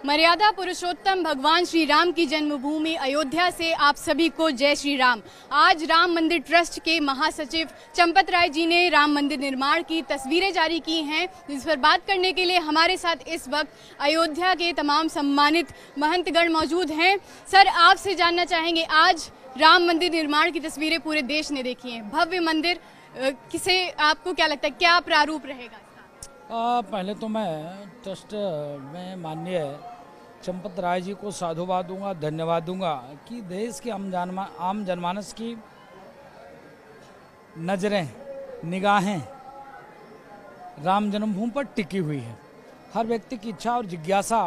मर्यादा पुरुषोत्तम भगवान श्री राम की जन्मभूमि अयोध्या से आप सभी को जय श्री राम। आज राम मंदिर ट्रस्ट के महासचिव चंपत राय जी ने राम मंदिर निर्माण की तस्वीरें जारी की हैं, जिस पर बात करने के लिए हमारे साथ इस वक्त अयोध्या के तमाम सम्मानित महंतगण मौजूद हैं। सर, आपसे जानना चाहेंगे, आज राम मंदिर निर्माण की तस्वीरें पूरे देश ने देखी हैं, भव्य मंदिर, किसे आपको क्या लगता है क्या प्रारूप रहेगा? पहले तो मैं ट्रस्ट में माननीय चंपत राय जी को साधुवाद दूंगा, धन्यवाद दूंगा कि देश के आम जनमानस की नज़रें, निगाहें राम जन्मभूमि पर टिकी हुई है। हर व्यक्ति की इच्छा और जिज्ञासा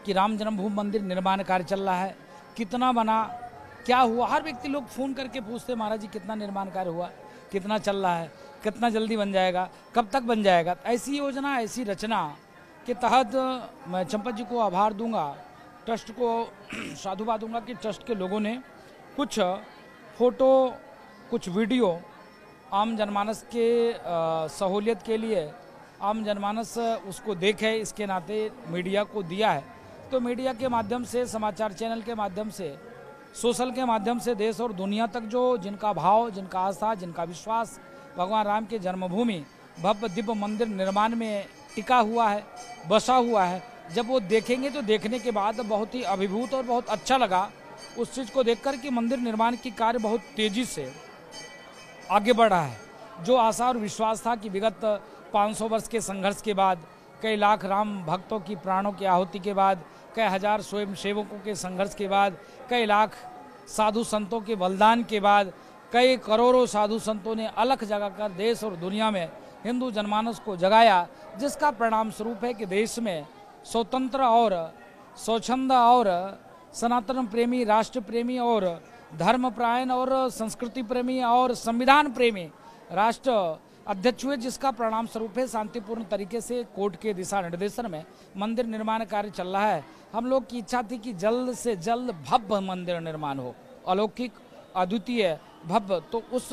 कि राम जन्मभूमि मंदिर निर्माण कार्य चल रहा है, कितना बना, क्या हुआ। हर व्यक्ति लोग फ़ोन करके पूछते, महाराज जी कितना निर्माण कार्य हुआ, कितना चल रहा है, कितना जल्दी बन जाएगा, कब तक बन जाएगा। ऐसी योजना, ऐसी रचना के तहत मैं चंपत जी को आभार दूंगा, ट्रस्ट को साधुवाद दूंगा कि ट्रस्ट के लोगों ने कुछ फोटो, कुछ वीडियो आम जनमानस के सहूलियत के लिए, आम जनमानस उसको देखे, इसके नाते मीडिया को दिया है। तो मीडिया के माध्यम से, समाचार चैनल के माध्यम से, सोशल के माध्यम से देश और दुनिया तक जो जिनका भाव, जिनका आस्था, जिनका विश्वास भगवान राम के जन्मभूमि भव्य दिव्य मंदिर निर्माण में टिका हुआ है, बसा हुआ है, जब वो देखेंगे तो देखने के बाद बहुत ही अभिभूत और बहुत अच्छा लगा उस चीज़ को देखकर कि मंदिर निर्माण की कार्य बहुत तेज़ी से आगे बढ़ रहा है। जो आशा और विश्वास था कि विगत 500 वर्ष के संघर्ष के बाद, कई लाख राम भक्तों की प्राणों की आहुति के बाद, कई हजार स्वयं सेवकों के संघर्ष के बाद, कई लाख साधु संतों के बलिदान के बाद, कई करोड़ों साधु संतों ने अलख जगाकर देश और दुनिया में हिंदू जनमानस को जगाया, जिसका परिणाम स्वरूप है कि देश में स्वतंत्र और स्वच्छंद और सनातन प्रेमी, राष्ट्र प्रेमी और धर्मपरायण और संस्कृति प्रेमी और संविधान प्रेमी राष्ट्र अध्यक्ष हुए, जिसका परिणाम स्वरूप है शांतिपूर्ण तरीके से कोर्ट के दिशा निर्देशन में मंदिर निर्माण कार्य चल रहा है। हम लोग की इच्छा थी कि जल्द से जल्द भव्य मंदिर निर्माण हो, अलौकिक, अद्वितीय, भव्य। तो उस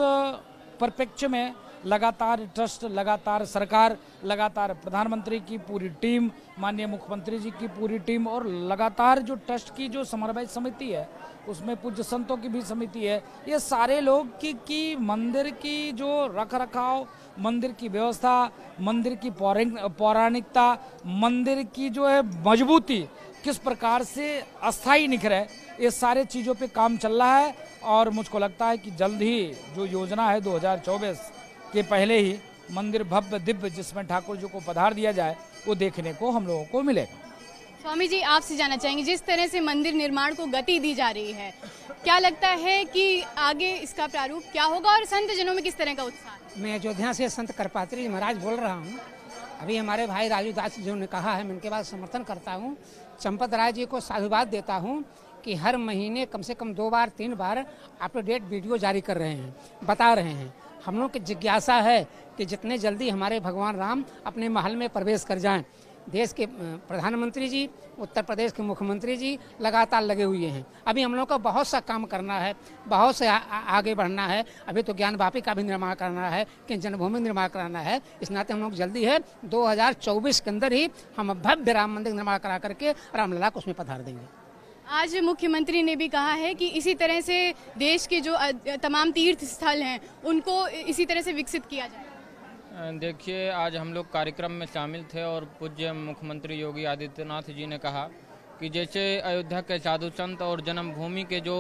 परिप्रेक्ष्य में लगातार ट्रस्ट, लगातार सरकार, लगातार प्रधानमंत्री की पूरी टीम, माननीय मुख्यमंत्री जी की पूरी टीम और लगातार जो ट्रस्ट की जो समन्वय समिति है, उसमें पूज्य संतों की भी समिति है, ये सारे लोग की मंदिर की जो रख रखाव, मंदिर की व्यवस्था, मंदिर की पौराणिकता, मंदिर की जो है मजबूती किस प्रकार से अस्थाई निखरे, ये सारे चीज़ों पे काम चल रहा है। और मुझको लगता है कि जल्द ही जो योजना है 2024 के पहले ही मंदिर भव्य दिव्य, जिसमें ठाकुर जी को पधार दिया जाए, वो देखने को हम लोगों को मिलेगा। स्वामी जी, आपसे जानना चाहेंगे, जिस तरह से मंदिर निर्माण को गति दी जा रही है, क्या लगता है कि आगे इसका प्रारूप क्या होगा और संत जनों में किस तरह का उत्साह? मैं अयोध्या से संत कृपात्री जी महाराज बोल रहा हूँ। अभी हमारे भाई राजू दास जी ने कहा है, मैं उनके बाद समर्थन करता हूँ। चंपत राय जी को साधुवाद देता हूँ कि हर महीने कम से कम 2 बार 3 बार अप टू डेट वीडियो जारी कर रहे हैं, बता रहे हैं। हम लोग की जिज्ञासा है कि जितने जल्दी हमारे भगवान राम अपने महल में प्रवेश कर जाएं। देश के प्रधानमंत्री जी, उत्तर प्रदेश के मुख्यमंत्री जी लगातार लगे हुए हैं। अभी हम लोग को बहुत सा काम करना है, बहुत से आगे बढ़ना है। अभी तो ज्ञान वापी का भी निर्माण करना है, कि जन्मभूमि निर्माण कराना है। इस नाते हम लोग जल्दी है 2024 के अंदर ही हम भव्य राम मंदिर निर्माण करा करके रामलला को उसमें पधार देंगे। आज मुख्यमंत्री ने भी कहा है कि इसी तरह से देश के जो तमाम तीर्थ स्थल हैं, उनको इसी तरह से विकसित किया जाए। देखिए, आज हम लोग कार्यक्रम में शामिल थे और पूज्य मुख्यमंत्री योगी आदित्यनाथ जी ने कहा कि जैसे अयोध्या के साधु संत और जन्मभूमि के जो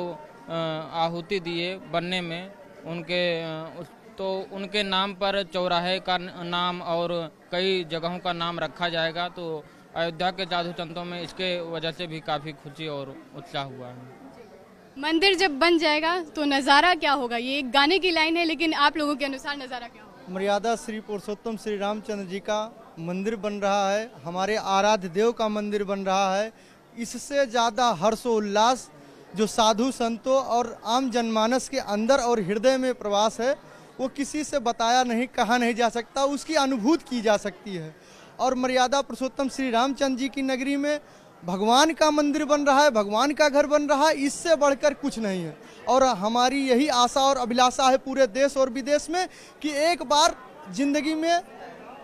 आहुति दिए बनने में, उनके नाम पर चौराहे का नाम और कई जगहों का नाम रखा जाएगा। तो अयोध्या के साधु संतों में इसके वजह से भी काफ़ी खुशी और उत्साह हुआ है। मंदिर जब बन जाएगा तो नज़ारा क्या होगा? ये एक गाने की लाइन है, लेकिन आप लोगों के अनुसार नज़ारा क्या होगा? मर्यादा श्री पुरुषोत्तम श्री रामचंद्र जी का मंदिर बन रहा है, हमारे आराध्य देव का मंदिर बन रहा है। इससे ज़्यादा हर्षोल्लास जो साधु संतों और आम जनमानस के अंदर और हृदय में प्रवास है, वो किसी से बताया नहीं, कहा नहीं जा सकता, उसकी अनुभूति की जा सकती है। और मर्यादा पुरुषोत्तम श्री रामचंद्र जी की नगरी में भगवान का मंदिर बन रहा है, भगवान का घर बन रहा है, इससे बढ़कर कुछ नहीं है। और हमारी यही आशा और अभिलाषा है पूरे देश और विदेश में कि एक बार जिंदगी में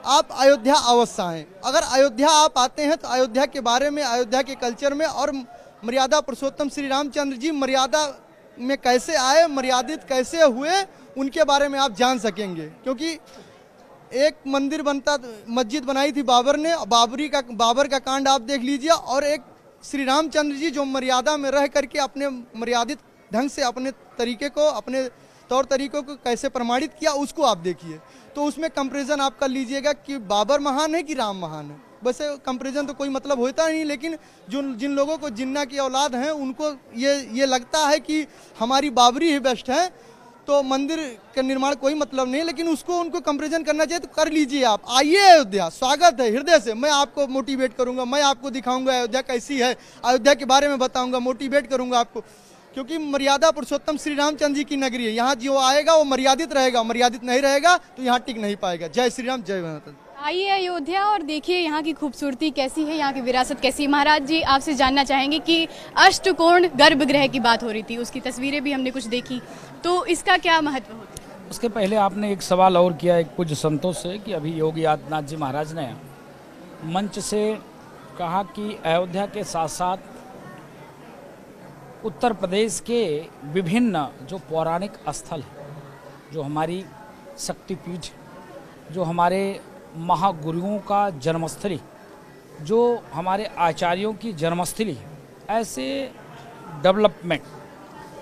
आप अयोध्या अवश्य आएँ। अगर अयोध्या आप आते हैं तो अयोध्या के बारे में, अयोध्या के कल्चर में और मर्यादा पुरुषोत्तम श्री रामचंद्र जी मर्यादा में कैसे आए, मर्यादित कैसे हुए, उनके बारे में आप जान सकेंगे। क्योंकि एक मंदिर बनता, मस्जिद बनाई थी बाबर ने, बाबर का कांड आप देख लीजिए, और एक श्री रामचंद्र जी जो मर्यादा में रह करके अपने मर्यादित ढंग से अपने तरीके को, अपने तौर तरीकों को कैसे प्रमाणित किया, उसको आप देखिए। तो उसमें कंपैरिजन आप कर लीजिएगा कि बाबर महान है कि राम महान है। वैसे कंपैरिजन तो कोई मतलब होता नहीं, लेकिन जिन लोगों को जिन्ना की औलाद हैं उनको ये लगता है कि हमारी बाबरी ही बेस्ट है, तो मंदिर का निर्माण कोई मतलब नहीं, लेकिन उनको कंपैरिजन करना चाहिए तो कर लीजिए। आप आइए अयोध्या, स्वागत है हृदय से। मैं आपको मोटिवेट करूंगा, मैं आपको दिखाऊंगा अयोध्या कैसी है, अयोध्या के बारे में बताऊंगा, मोटिवेट करूंगा आपको, क्योंकि मर्यादा पुरुषोत्तम श्री रामचंद्र जी की नगरी है। यहाँ जो आएगा वो मर्यादित रहेगा, मर्यादित नहीं रहेगा तो यहाँ टिक नहीं पाएगा। जय श्री राम, जय माता। आइए अयोध्या और देखिए यहाँ की खूबसूरती कैसी है, यहाँ की विरासत कैसी है। महाराज जी, आपसे जानना चाहेंगे कि अष्टकोण गर्भगृह की बात हो रही थी, उसकी तस्वीरें भी हमने कुछ देखी, तो इसका क्या महत्व होता है? उसके पहले आपने एक सवाल और किया एक पूज्य संतों से कि अभी योगी आदित्यनाथ जी महाराज ने मंच से कहा कि अयोध्या के साथ साथ उत्तर प्रदेश के विभिन्न जो पौराणिक स्थल है, जो हमारी शक्तिपीठ, जो हमारे महागुरुओं का जन्मस्थली, जो हमारे आचार्यों की जन्मस्थली, ऐसे डेवलपमेंट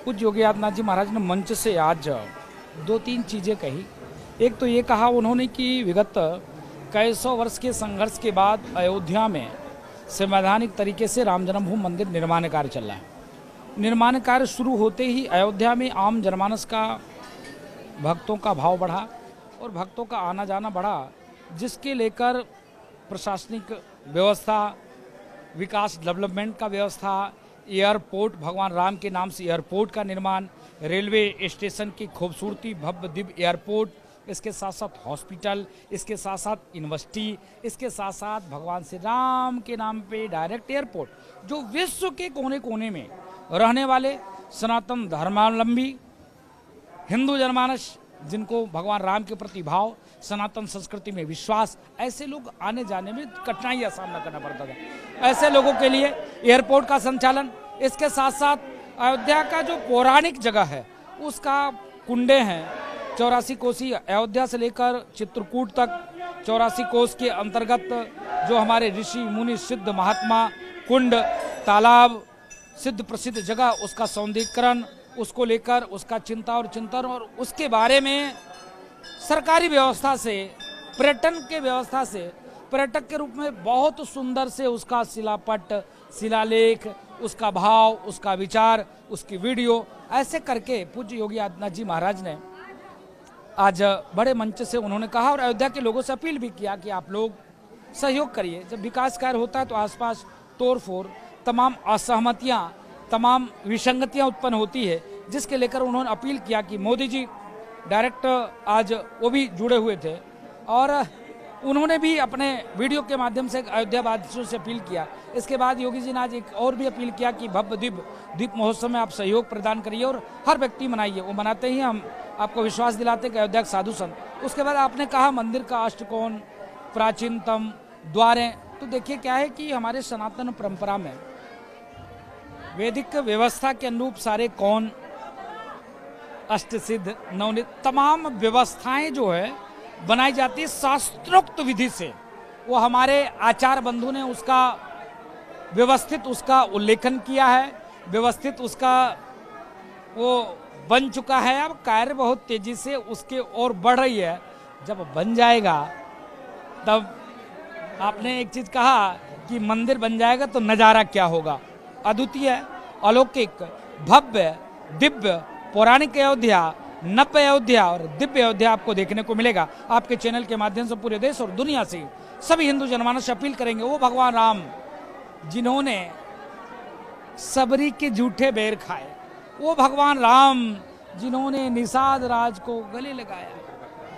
पूज्य योगी आदित्यनाथ जी महाराज ने मंच से आज 2-3 चीज़ें कही। एक तो ये कहा उन्होंने कि विगत कई सौ वर्ष के संघर्ष के बाद अयोध्या में संवैधानिक तरीके से राम जन्मभूमि मंदिर निर्माण कार्य चल रहा है। निर्माण कार्य शुरू होते ही अयोध्या में आम जनमानस का, भक्तों का भाव बढ़ा और भक्तों का आना जाना बढ़ा, जिसके लेकर प्रशासनिक व्यवस्था, विकास डेवलपमेंट का व्यवस्था, एयरपोर्ट, भगवान राम के नाम से एयरपोर्ट का निर्माण, रेलवे स्टेशन की खूबसूरती, भव्य दिव्य एयरपोर्ट, इसके साथ साथ हॉस्पिटल, इसके साथ साथ यूनिवर्सिटी, इसके साथ साथ भगवान श्री राम के नाम पे डायरेक्ट एयरपोर्ट, जो विश्व के कोने कोने में रहने वाले सनातन धर्मावलंबी हिंदू जनमानस, जिनको भगवान राम के प्रति भाव, सनातन संस्कृति में विश्वास, ऐसे लोग आने जाने में कठिनाई का सामना करना पड़ता था। ऐसे लोगों के लिए एयरपोर्ट का संचालन, इसके साथ साथ अयोध्या का जो पौराणिक जगह है उसका कुंडे हैं 84 कोसी, अयोध्या से लेकर चित्रकूट तक 84 कोस के अंतर्गत जो हमारे ऋषि मुनि सिद्ध महात्मा कुंड, तालाब, सिद्ध प्रसिद्ध जगह, उसका सौंदर्यीकरण, उसको लेकर उसका चिंता और चिंतन, और उसके बारे में सरकारी व्यवस्था से, पर्यटन के व्यवस्था से, पर्यटक के रूप में बहुत सुंदर से उसका शिलापट, शिलालेख, उसका भाव, उसका विचार, उसकी वीडियो, ऐसे करके पूज्य योगी आदित्यनाथ जी महाराज ने आज बड़े मंच से उन्होंने कहा और अयोध्या के लोगों से अपील भी किया कि आप लोग सहयोग करिए। जब विकास कार्य होता है तो आसपास तोड़फोड़, तमाम असहमतियां, तमाम विसंगतियां उत्पन्न होती है, जिसके लेकर उन्होंने अपील किया कि मोदी जी डायरेक्ट आज वो भी जुड़े हुए थे और उन्होंने भी अपने वीडियो के माध्यम से अयोध्या वासियों से अपील किया। इसके बाद योगी जी ने आज एक और भी अपील किया कि भव्य दिव्य दीप महोत्सव में आप सहयोग प्रदान करिए और हर व्यक्ति मनाइए। वो मनाते ही हम आपको विश्वास दिलाते कि अयोध्या के साधु संत। उसके बाद आपने कहा मंदिर का अष्टकोण, प्राचीनतम द्वारें, तो देखिए क्या है कि हमारे सनातन परंपरा में वैदिक व्यवस्था के अनुरूप सारे कौन, अष्टसिद्ध, नवनीत, तमाम व्यवस्थाएं जो है बनाई जाती है शास्त्रोक्त विधि से। वो हमारे आचार बंधु ने उसका व्यवस्थित उसका उल्लेखन किया है, व्यवस्थित उसका वो बन चुका है। अब कार्य बहुत तेजी से उसके और बढ़ रही है। जब बन जाएगा तब आपने एक चीज कहा कि मंदिर बन जाएगा तो नजारा क्या होगा, अद्वितीय, अलौकिक, भव्य, दिव्य, पौराणिक अयोध्या, नव्य अयोध्या और दिव्य अयोध्या आपको देखने को मिलेगा। आपके चैनल के माध्यम से पूरे देश और दुनिया से सभी हिंदू जनमानस से अपील करेंगे, वो भगवान राम जिन्होंने सबरी के जूठे बेर खाए, वो भगवान राम जिन्होंने निषाद राज को गले लगाया,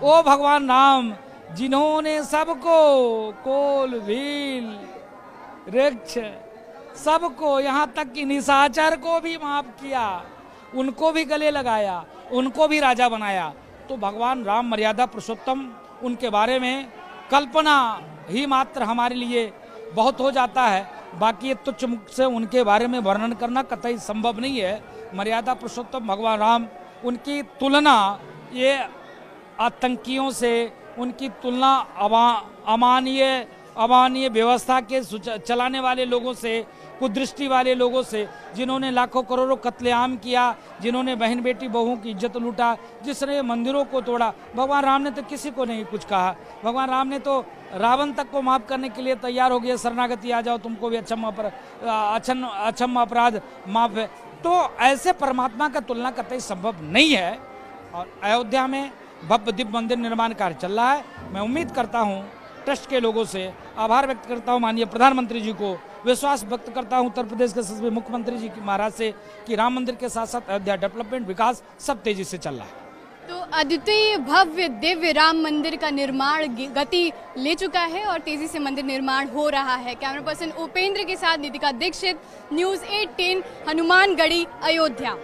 वो भगवान राम जिन्होंने सबको कोल, भील, वृक्ष, सबको, यहाँ तक कि निशाचर को भी माफ किया, उनको भी गले लगाया, उनको भी राजा बनाया। तो भगवान राम मर्यादा पुरुषोत्तम, उनके बारे में कल्पना ही मात्र हमारे लिए बहुत हो जाता है। बाकी ये तुच्छ मुख से उनके बारे में वर्णन करना कतई संभव नहीं है। मर्यादा पुरुषोत्तम भगवान राम, उनकी तुलना ये आतंकियों से, उनकी तुलना अमानवीय व्यवस्था के चलाने वाले लोगों से, कुदृष्टि वाले लोगों से, जिन्होंने लाखों करोड़ों कत्लेआम किया, जिन्होंने बहन बेटी बहुओं की इज्जत लूटा, जिसने मंदिरों को तोड़ा। भगवान राम ने तो किसी को नहीं कुछ कहा। भगवान राम ने तो रावण तक को माफ करने के लिए तैयार हो गए, शरणागति आ जाओ, तुमको भी अक्षम अपराध माफ है। तो ऐसे परमात्मा का तुलना कतई संभव नहीं है। और अयोध्या में भव्य दिव्य मंदिर निर्माण कार्य चल रहा है। मैं उम्मीद करता हूँ, ट्रस्ट के लोगों से आभार व्यक्त करता हूँ, माननीय प्रधानमंत्री जी को विश्वास व्यक्त करता हूँ, उत्तर प्रदेश के सभी मुख्यमंत्री जी महाराज से, कि राम मंदिर के साथ साथ अयोध्या डेवलपमेंट विकास सब तेजी से चल रहा है। तो अद्वितीय भव्य दिव्य राम मंदिर का निर्माण गति ले चुका है और तेजी से मंदिर निर्माण हो रहा है। कैमरा पर्सन उपेंद्र के साथ नितिका दीक्षित, न्यूज़ 18, हनुमानगढ़ी, अयोध्या।